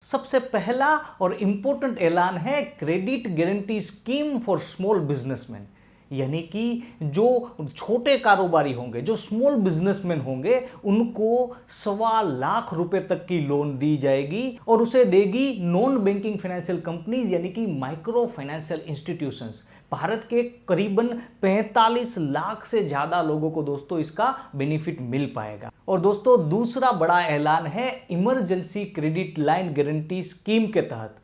सबसे पहला और इम्पोर्टेंट ऐलान है credit guarantee scheme for small businessman. यानी कि जो छोटे कारोबारी होंगे, जो स्मॉल बिजनेसमैन होंगे, उनको ₹1.25 लाख तक की लोन दी जाएगी और उसे देगी नॉन बैंकिंग फाइनेंशियल कंपनीज यानी कि माइक्रो फाइनेंशियल इंस्टीट्यूशंस। भारत के करीबन 45 लाख से ज्यादा लोगों को दोस्तों इसका बेनिफिट मिल पाएगा। और दोस्तों दूसरा बड़ा ऐलान है emergency credit line guarantee scheme के तहत।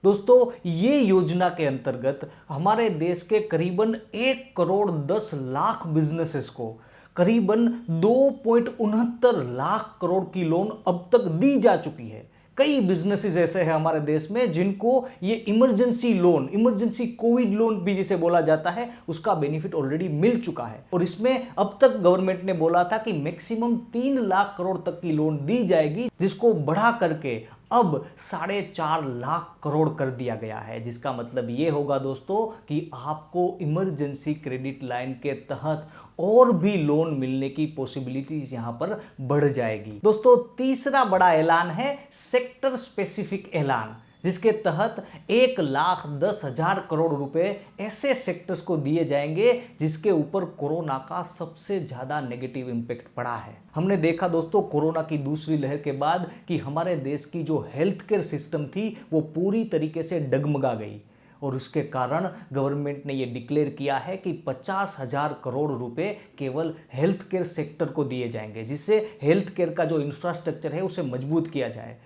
दोस्तों ये योजना के अंतर्गत हमारे देश के करीबन 1 करोड़ 10 लाख बिजनेसेस को करीबन 2.69 लाख करोड़ की लोन अब तक दी जा चुकी है। कई बिजनेसेस ऐसे हैं हमारे देश में जिनको ये emergency loan, emergency Covid loan भी जिसे बोला जाता है, उसका बेनिफिट ऑलरेडी मिल चुका है। और इसमें अब तक गवर्नमेंट ने बोला था कि मैक्सिमम 3 लाख करोड़ तक की लोन दी जाएगी, जिसको बढ़ा करके अब 4.5 लाख करोड़ कर दिया गया है। जिसका मतलब ये होगा दोस्तों कि आपको इमरजेंसी क्रेडिट लाइन के तहत और भी लोन मिलने की पॉसिबिलिटीज यहां पर बढ़ जाएगी। दोस्तों तीसरा बड़ा ऐलान है सेक्टर स्पेसिफिक ऐलान, जिसके तहत 1,10,000 करोड़ रुपए ऐसे सेक्टर्स को दिए जाएंगे जिसके ऊपर कोरोना का सबसे ज्यादा नेगेटिव इंपैक्ट पड़ा है। हमने देखा दोस्तों कोरोना की दूसरी लहर के बाद कि हमारे देश की जो हेल्थ केयर सिस्टम थी वो पूरी तरीके से डगमगा गई और उसके कारण गवर्नमेंट ने यह डिक्लेयर किया है कि 50,000 करोड़ रुपए केवल हेल्थ केयर सेक्टर को दिए जाएंगे, जिससे हेल्थ केयर का जो इंफ्रास्ट्रक्चर है उसे मजबूत किया जाए,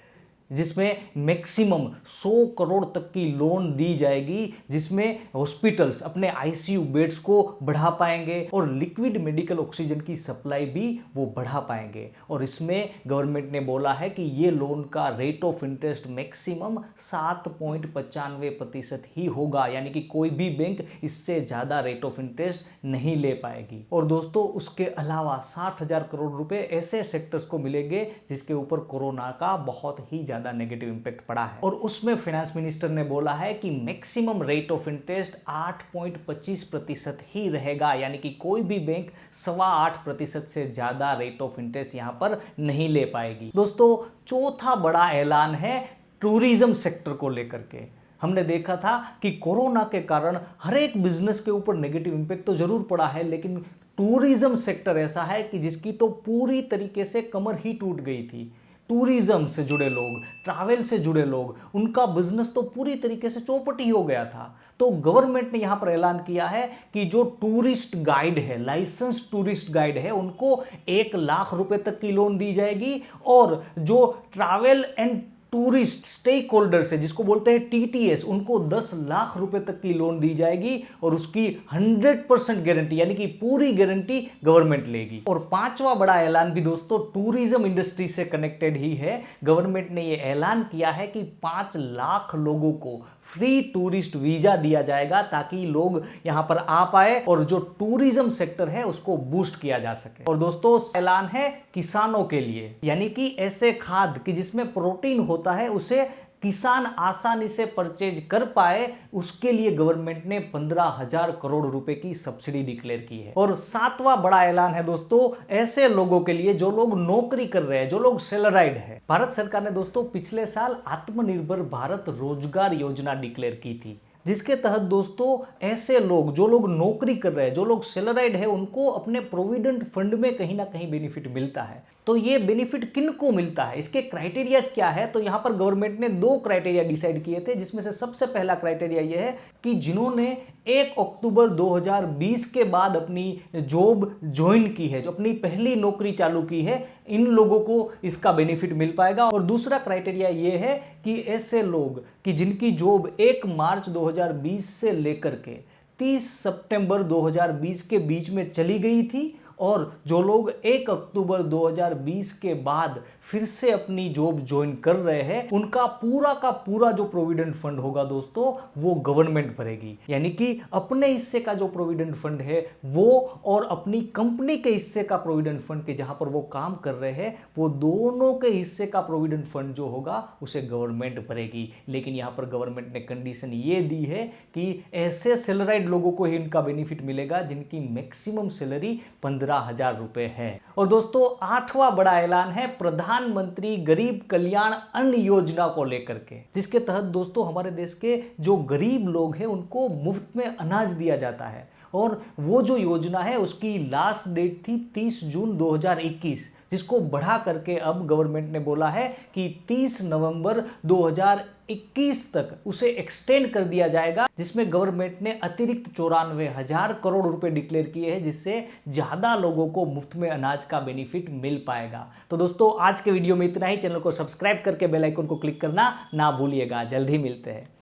जिसमें मैक्सिमम 100 करोड़ तक की लोन दी जाएगी, जिसमें हॉस्पिटल्स अपने आईसीयू बेड्स को बढ़ा पाएंगे और लिक्विड मेडिकल ऑक्सीजन की सप्लाई भी वो बढ़ा पाएंगे। और इसमें गवर्नमेंट ने बोला है कि ये लोन का रेट ऑफ इंटरेस्ट मैक्सिमम 7.95% ही होगा, यानी कि कोई भी बैंक इससे ज़्यादा रेट ऑफ इंटरेस्ट नहीं ले पाएगी। और दोस्तों उसके अलावा 60,000 करोड़ रुपए ऐसे सेक्टर्स को मिलेंगे जिसके ऊपर कोरोना का बहुत ही ज़्यादा नेगेटिव इंपैक्ट पड़ा है। और उसमें फाइनेंस मिनिस्टर ने बोला है कि मैक्सिमम रेट ऑफ इंटरेस्ट 8.25% ही रहेगा, यानी कि कोई भी बैंक 8.25% से ज्यादा रेट ऑफ इंटरेस्ट यहां पर नहीं ले पाएगी। दोस्तों चौथा बड़ा ऐलान है टूरिज्म सेक्टर को लेकर के। हमने देखा था कि कोरोना के कारण हर एक बिजनेस के ऊपर नेगेटिव इंपैक्ट तो जरूर पड़ा है, लेकिन टूरिज्म सेक्टर ऐसा है कि जिसकी तो पूरी तरीके से कमर ही टूट गई थी। टूरिज्म से जुड़े लोग, ट्रैवल से जुड़े लोग, उनका बिजनेस तो पूरी तरीके से चौपट ही हो गया था। तो गवर्नमेंट ने यहां पर ऐलान किया है कि जो टूरिस्ट गाइड है, लाइसेंस टूरिस्ट गाइड है, उनको 1 लाख रुपए तक की लोन दी जाएगी। और जो travel and tourist stakeholder है, जिसको बोलते हैं टीटीएस, उनको 10 लाख रुपए तक की लोन दी जाएगी और उसकी 100% गारंटी यानी कि पूरी गारंटी गवर्नमेंट लेगी। और पांचवा बड़ा ऐलान भी दोस्तों टूरिज्म इंडस्ट्री से कनेक्टेड ही है। गवर्नमेंट ने यह ऐलान किया है कि 5 लाख लोगों को फ्री टूरिस्ट वीजा दिया जाएगा ताकि लोग यहां पर आ पाए और जो टूरिज्म सेक्टर है उसको बूस्ट किया जा सके। और दोस्तों ऐलान है किसानों के लिए, यानी कि ऐसे खाद कि जिसमें प्रोटीन होता है उसे किसान आसानी से परचेज कर पाए, उसके लिए गवर्नमेंट ने 15,000 करोड़ रुपए की सब्सिडी डिक्लेयर की है। और सातवां बड़ा ऐलान है दोस्तों ऐसे लोगों के लिए जो लोग नौकरी कर रहे हैं, जो लोग सैलराइड है। भारत सरकार ने दोस्तों पिछले साल आत्मनिर्भर भारत रोजगार योजना डिक्लेयर की थी, जिसके तहत दोस्तों ऐसे लोग जो लोग नौकरी कर रहे हैं, जो लोग सैलराइड है, उनको अपने प्रोविडेंट फंड में कहीं ना कहीं बेनिफिट मिलता है। तो ये बेनिफिट किनको मिलता है, इसके क्राइटेरियाज क्या है? तो यहां पर गवर्नमेंट ने 2 क्राइटेरिया डिसाइड किए थे, जिसमें से सबसे पहला क्राइटेरिया यह है कि जिन्होंने 1 अक्टूबर 2020 के बाद अपनी जॉब ज्वाइन की है, जो अपनी पहली नौकरी चालू की है, इन लोगों को इसका बेनिफिट मिल पाएगा। और दूसरा क्राइटेरिया यह है कि ऐसे लोग कि जिनकी जॉब 1 मार्च 2020 से लेकर के 30 सितंबर 2020 के बीच में चली गई थी, और जो लोग 1 अक्टूबर 2020 के बाद फिर से अपनी जॉब ज्वाइन कर रहे हैं, उनका पूरा का पूरा जो प्रोविडेंट फंड होगा दोस्तों वो गवर्नमेंट भरेगी। यानी कि अपने हिस्से का जो प्रोविडेंट फंड है वो और अपनी कंपनी के हिस्से का प्रोविडेंट फंड के जहां पर वो काम कर रहे हैं, वो दोनों के हिस्से का प्रोविडेंट फंड जो होगा उसे गवर्नमेंट भरेगी। लेकिन यहां पर गवर्नमेंट ने कंडीशन ये दी है कि ऐसे सैलराइड लोगों को ही इनका बेनिफिट मिलेगा जिनकी मैक्सिमम सैलरी 15,000 रुपए है। और दोस्तों 8वां बड़ा ऐलान है प्रधान प्रधानमंत्री गरीब कल्याण अन्न योजना को लेकर के, जिसके तहत दोस्तों हमारे देश के जो गरीब लोग हैं उनको मुफ्त में अनाज दिया जाता है। और वो जो योजना है उसकी लास्ट डेट थी 30 जून 2021, जिसको बढ़ा करके अब गवर्नमेंट ने बोला है कि 30 नवंबर 2021 तक उसे एक्सटेंड कर दिया जाएगा, जिसमें गवर्नमेंट ने अतिरिक्त 94,000 करोड़ रुपए डिक्लेयर किए हैं, जिससे ज्यादा लोगों को मुफ्त में अनाज का बेनिफिट मिल पाएगा। तो दोस्तों आज के वीडियो में इतना ही। चैनल को सब्सक्राइब करके बेल आइकन को क्लिक करना ना भूलिएगा। जल्द ही मिलते हैं।